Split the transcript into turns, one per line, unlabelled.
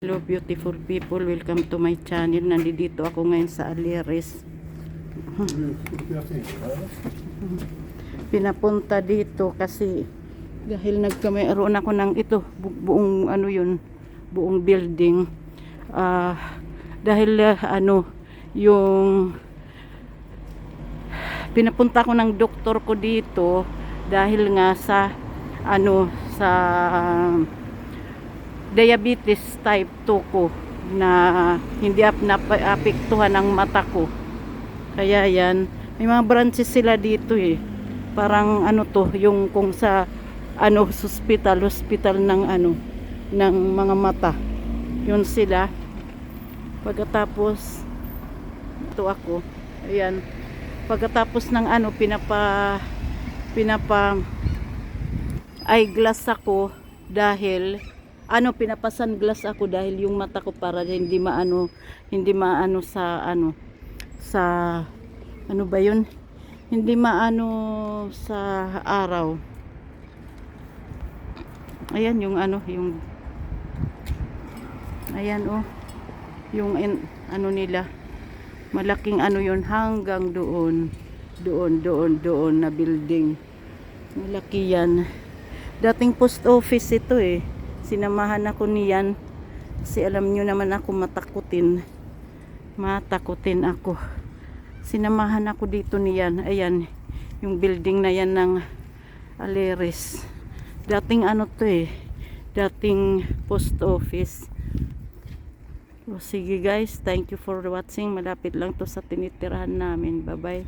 Hello beautiful people, welcome to my channel. Nandito ako ngayon sa Aleris. Pinapunta dito kasi dahil nagkameron ako ng ito buong ano yun, buong building. Dahil yung pinapunta ko ng doktor ko dito dahil nga sa sa diabetes type 2 ko na hindi naapektuhan ang mata ko. Kaya yan, may mga branches sila dito parang yung kung sa hospital ng ng mga mata. Yun sila. Pagkatapos ito ako. Ayan. Pagkatapos ng pinapa eyeglass ako dahil pinapasan-glass ako dahil yung mata ko para hindi maano sa sa ba yun, hindi maano sa araw. Ayan yung yung ayan yung nila malaking yun hanggang doon na building, malaki yan. Dating post office ito sinamahan ako niyan kasi alam nyo naman ako matakutin ako. Sinamahan ako dito niyan. Ayan yung building na yan ng Aleris. Dating dating post office. So, sige guys, thank you for watching. Malapit lang to sa tinitirahan namin. Bye bye.